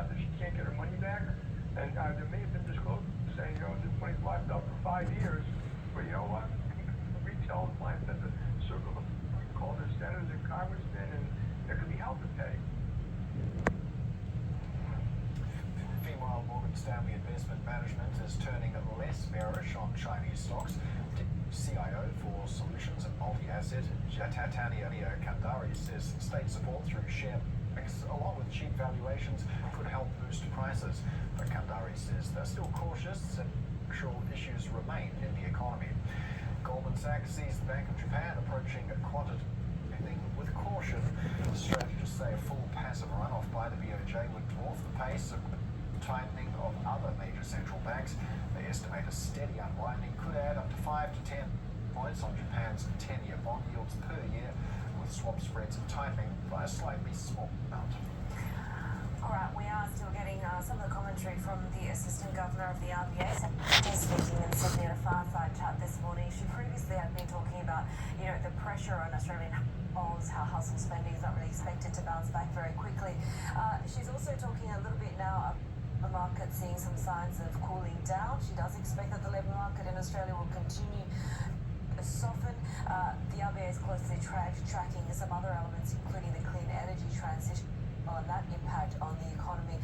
out that she can't get her money back. And there may have been disclosure saying, this money's locked up for 5 years. But you know what? Retail clients have to circle the call their senators and congressmen, and there could be hell to pay. Meanwhile, Morgan Stanley Investment Management is turning less bearish on Chinese stocks. CIO for Solutions and Multi-Asset, Tanya Kandari, says state support through share buybacks, along with cheap valuations, could help boost prices. But Kandari says they're still cautious and actual issues remain in the economy. Goldman Sachs sees the Bank of Japan approaching quantitative easing with caution. Strategists say a full passive runoff by the BOJ would dwarf the pace of tightening of other major central banks. They estimate a steady unwinding could add up to 5 to 10 points on Japan's 10-year bond yields per year, with swap spreads tightening by a slightly small amount. All right, we are still getting some of the commentary from the Assistant Governor of the RBA, speaking in Sydney at a Fireside Chat this morning. She previously had been talking about, the pressure on Australian households, how household spending is not really expected to bounce back very quickly. She's also talking a little bit now the market seeing some signs of cooling down. She does expect that the labour market in Australia will continue to soften. The RBA is closely tracking some other elements, including the clean energy transition and that impact on the economy.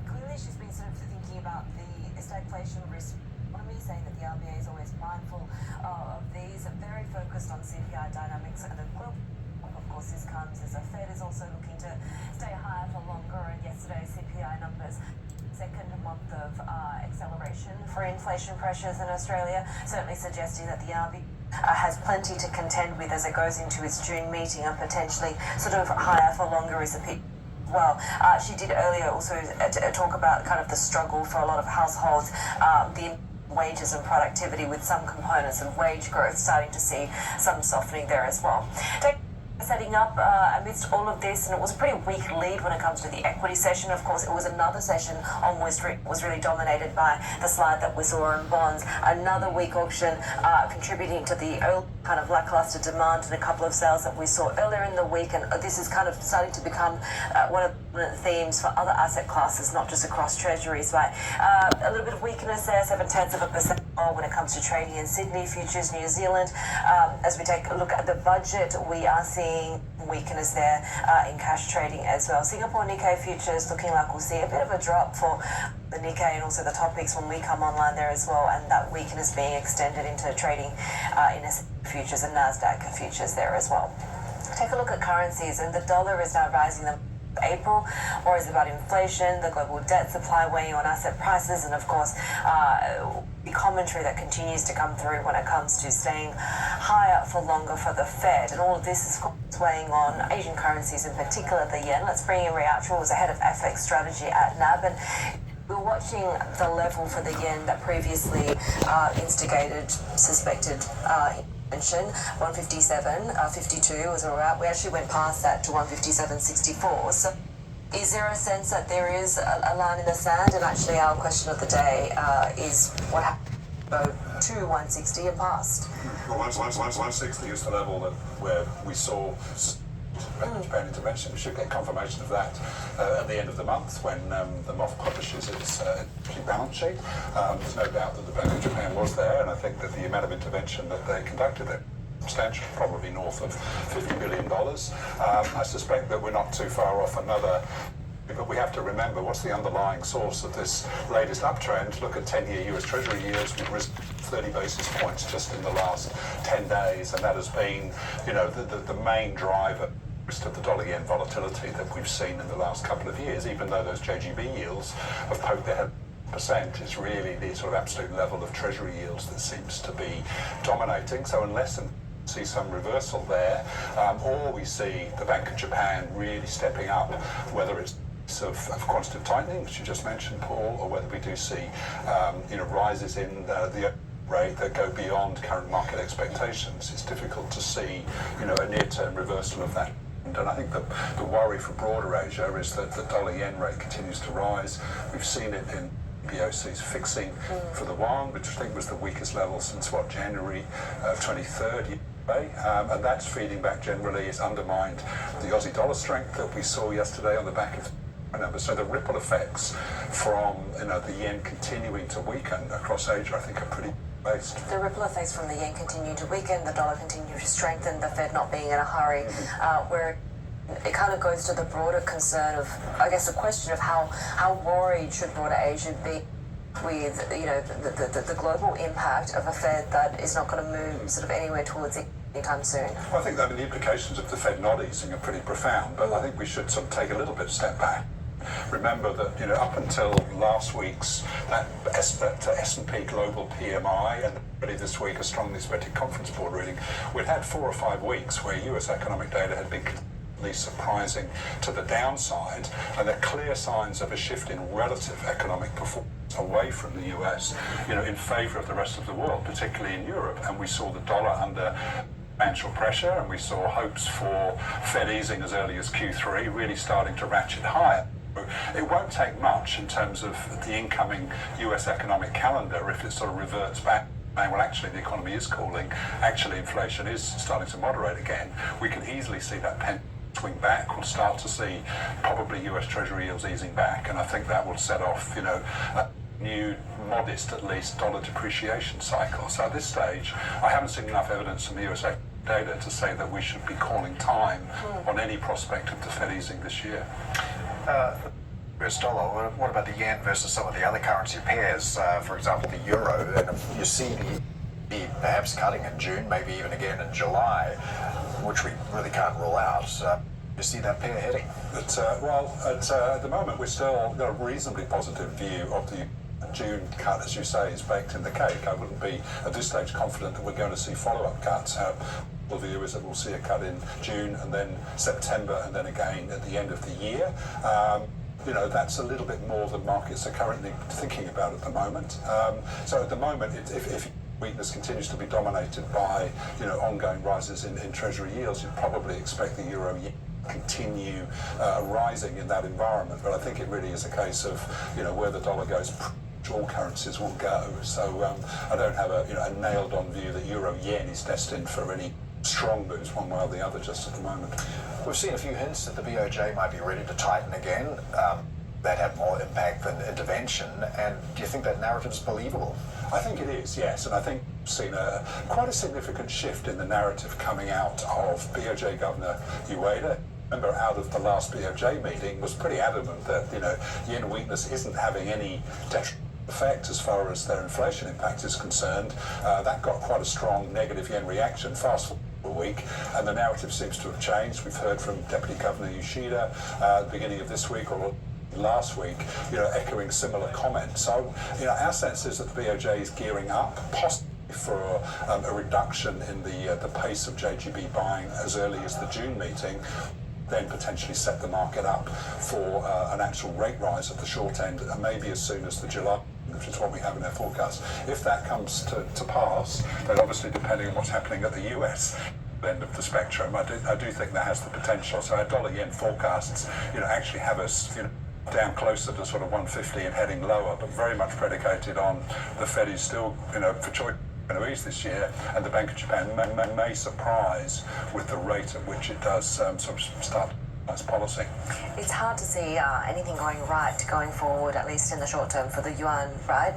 Clearly, she's been sort of thinking about the stagflation risk economy, saying that the RBA is always mindful of these, and very focused on CPI dynamics and the global. Of course, this comes as the Fed is also looking to stay higher for longer, and yesterday's CPI numbers, second month of acceleration for inflation pressures in Australia, certainly suggesting that the RBA has plenty to contend with as it goes into its June meeting, and potentially sort of higher for longer is a pick. Well, she did earlier also talk about kind of the struggle for a lot of households, the wages and productivity, with some components of wage growth starting to see some softening there as well. Setting up amidst all of this, and it was a pretty weak lead when it comes to the equity session. Of course, it was another session on was really dominated by the slide that we saw on bonds. Another weak auction contributing to the early kind of lackluster demand and a couple of sales that we saw earlier in the week, and this is kind of starting to become one of the themes for other asset classes, not just across treasuries, but a little bit of weakness there, 0.7% when it comes to trading in Sydney futures, New Zealand. As we take a look at the budget, we are seeing weakness there in cash trading as well. Singapore Nikkei futures looking like we'll see a bit of a drop for the Nikkei and also the topics when we come online there as well, and that weakness being extended into trading in S&P futures and Nasdaq futures there as well. Take a look at currencies, and the dollar is now rising April, or is about inflation, the global debt supply weighing on asset prices, and of course the commentary that continues to come through when it comes to staying higher for longer for the Fed, and all of this is weighing on Asian currencies, in particular the yen. Let's bring in Ray Archer, who's the head of FX strategy at NAB, and we're watching the level for the yen that previously instigated suspected mention, 157.52 was where we're at. We actually went past that to 157.64. So is there a sense that there is a line in the sand? And actually our question of the day is what happened to 160 and past? Well, 160 is the level where we saw Japan intervention. We should get confirmation of that at the end of the month when the MOF publishes its balance sheet. There's no doubt that the Bank of Japan was there, and I think that the amount of intervention that they conducted there substantial, probably north of $50 billion. I suspect that we're not too far off another. But we have to remember what's the underlying source of this latest uptrend. Look at 10-year US Treasury yields. We've risen 30 basis points just in the last 10 days, and that has been, the main driver of the dollar-yen volatility that we've seen in the last couple of years. Even though those JGB yields have poked their head percent, is really the sort of absolute level of Treasury yields that seems to be dominating. So unless see some reversal there, or we see the Bank of Japan really stepping up, whether it's of quantitative tightening, which you just mentioned, Paul, or whether we do see rises in the rate that go beyond current market expectations, it's difficult to see a near-term reversal of that. And I think the worry for broader Asia is that the dollar-yen rate continues to rise. We've seen it in BOC's fixing for the yuan, which I think was the weakest level since January 23rd. And that's feeding back generally. It's undermined the Aussie dollar strength that we saw yesterday on the back of numbers. So the ripple effects from the yen continuing to weaken across Asia, I think, are pretty based. The ripple effects from the yen continue to weaken, the dollar continue to strengthen, the Fed not being in a hurry, where it kind of goes to the broader concern of, I guess, the question of how worried should broader Asia be with the global impact of a Fed that is not going to move sort of anywhere towards it anytime soon. Well, I think the implications of the Fed not easing are pretty profound, but I think we should sort of take a little bit step back. Remember that up until last week's that S&P Global PMI, and really this week a strongly expected conference board reading, we'd had 4 or 5 weeks where US economic data had been surprising to the downside, and there are clear signs of a shift in relative economic performance away from the US, in favour of the rest of the world, particularly in Europe. And we saw the dollar under financial pressure, and we saw hopes for Fed easing as early as Q3 really starting to ratchet higher. It won't take much in terms of the incoming US economic calendar if it sort of reverts back. Well, actually, the economy is cooling. Actually, inflation is starting to moderate again. We can easily see that pen swing back. We'll start to see probably US Treasury yields easing back, and I think that will set off, a new, modest at least, dollar depreciation cycle. So at this stage, I haven't seen enough evidence from the US data to say that we should be calling time on any prospect of the Fed easing this year. US dollar, what about the yen versus some of the other currency pairs, for example, the euro? And you see the perhaps cutting in June, maybe even again in July, which we really can't rule out. You see that pair heading? At the moment, we're still got a reasonably positive view of the June cut, as you say, is baked in the cake. I wouldn't be at this stage confident that we're going to see follow-up cuts. The view is that we'll see a cut in June and then September and then again at the end of the year. That's a little bit more than markets are currently thinking about at the moment. So at the moment, if weakness continues to be dominated by ongoing rises in Treasury yields, you'd probably expect the euro yen to continue rising in that environment. But I think it really is a case of where the dollar goes. All currencies will go. So I don't have a nailed-on view that euro yen is destined for any strong moves one way or the other just at the moment. We've seen a few hints that the BOJ might be ready to tighten again. That had more impact than intervention. And do you think that narrative is believable? I think it is, yes. And I think we've seen quite a significant shift in the narrative coming out of BOJ Governor Ueda. Remember, out of the last BOJ meeting, was pretty adamant that yen weakness isn't having any detrimental effect as far as their inflation impact is concerned. That got quite a strong negative yen reaction fast forward a week, and the narrative seems to have changed. We've heard from Deputy Governor Yoshida at the beginning of this week or last week, echoing similar comments. So, our sense is that the BOJ is gearing up, possibly for a reduction in the pace of JGB buying as early as the June meeting, then potentially set the market up for an actual rate rise at the short end, and maybe as soon as the July, which is what we have in our forecast. If that comes to pass, then obviously depending on what's happening at the US end of the spectrum, I do think that has the potential. So our dollar yen forecasts, actually have us, down closer to sort of 150 and heading lower, but very much predicated on the Fed is still, for choice, going to ease this year, and the Bank of Japan may surprise with the rate at which it does sort of start its policy. It's hard to see anything going right going forward, at least in the short term, for the yuan, right?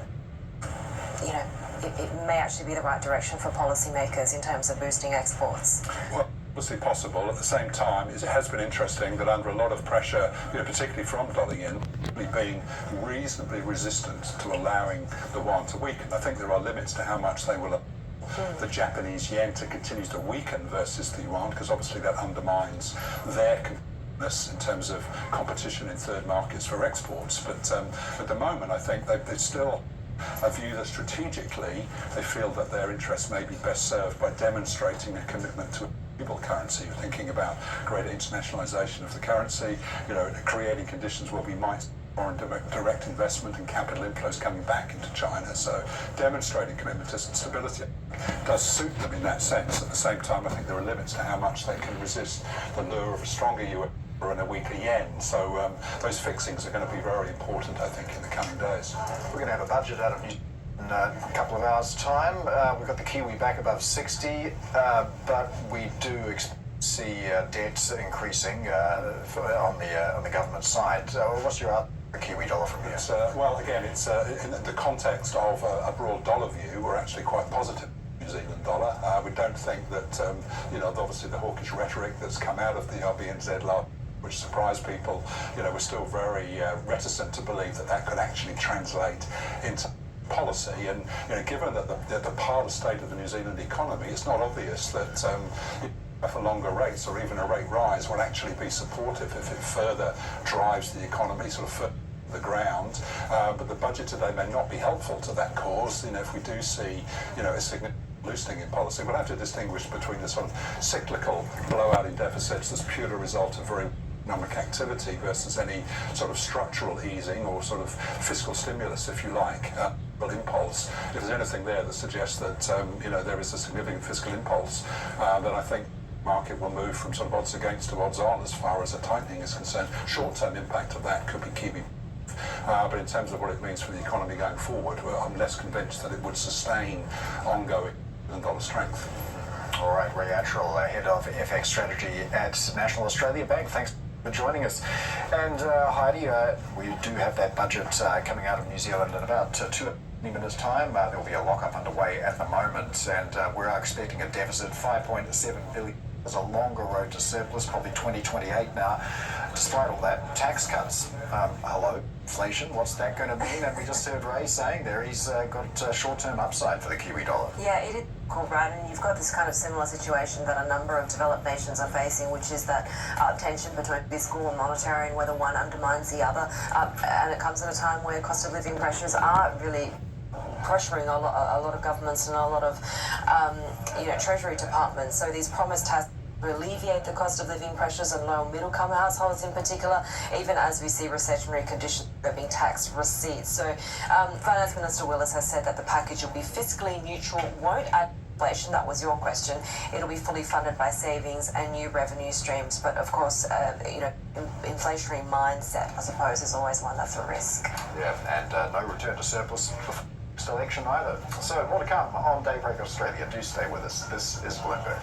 It may actually be the right direction for policymakers in terms of boosting exports. Well, obviously possible. At the same time, it has been interesting that under a lot of pressure, particularly from dollar yen, being reasonably resistant to allowing the yuan to weaken. I think there are limits to how much they will allow the Japanese yen to continue to weaken versus the yuan, because obviously that undermines their competitiveness in terms of competition in third markets for exports. But at the moment, I think they still a view that strategically they feel that their interests may be best served by demonstrating a commitment to a stable currency, thinking about greater internationalization of the currency, creating conditions where we might foreign direct investment and capital inflows coming back into China. So demonstrating commitment to stability does suit them in that sense. At the same time, I think there are limits to how much they can resist the lure of a stronger yuan and a weaker yen. So those fixings are going to be very important, I think, in the coming days. We're going to have a budget out of New Zealand in a couple of hours' time. We've got the Kiwi back above 60, but we do expect see debt increasing on the government side. What's your outlook for Kiwi dollar from here? Well, again, it's in the context of a broad dollar view, we're actually quite positive. New Zealand dollar. We don't think that, obviously the hawkish rhetoric that's come out of the RBNZ which surprised people, we're still very reticent to believe that that could actually translate into policy. And given that the part state of the New Zealand economy, it's not obvious that for longer rates or even a rate rise will actually be supportive if it further drives the economy sort of further the ground. But the budget today may not be helpful to that cause. If we do see, a significant loosening in policy, we'll have to distinguish between the sort of cyclical blowout in deficits that's purely a result of very economic activity versus any sort of structural easing or sort of fiscal stimulus, if you like, impulse. If there's anything there that suggests that, there is a significant fiscal impulse, then I think the market will move from sort of odds against to odds on as far as a tightening is concerned. Short-term impact of that could be Kiwi. But in terms of what it means for the economy going forward, I'm less convinced that it would sustain ongoing dollar strength. All right, Ray Attrell, head of FX strategy at National Australia Bank. Thanks for joining us. And Heidi, we do have that budget coming out of New Zealand in about 2 minutes' time. There will be a lockup underway at the moment, and we're expecting a deficit 5.7 billion. There's a longer road to surplus, probably 2028 now. Despite all that, tax cuts. Hello, inflation, what's that going to mean? And we just heard Ray saying there he's got short-term upside for the Kiwi dollar. Yeah, it is cool, Brad, and you've got this kind of similar situation that a number of developed nations are facing, which is that tension between fiscal and monetary and whether one undermines the other. And it comes at a time where cost of living pressures are really pressuring a lot of governments and a lot of treasury departments. So these promised tasks alleviate the cost of living pressures on low and middle income households in particular, even as we see recessionary conditions being tax receipts. So Finance Minister Willis has said that the package will be fiscally neutral, won't add inflation. That was your question. It'll be fully funded by savings and new revenue streams. But of course, inflationary mindset, I suppose, is always one that's a risk. Yeah, and no return to surplus before next election either. So more to come on Daybreak Australia. Do stay with us. This is Bloomberg.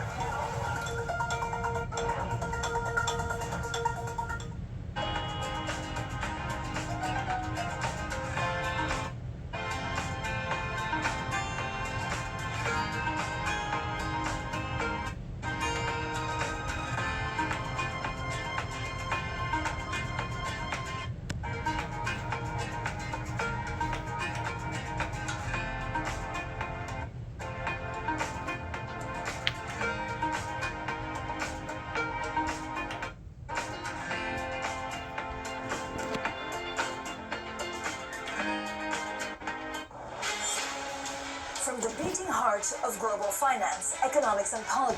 From the beating heart of global finance, economics and politics.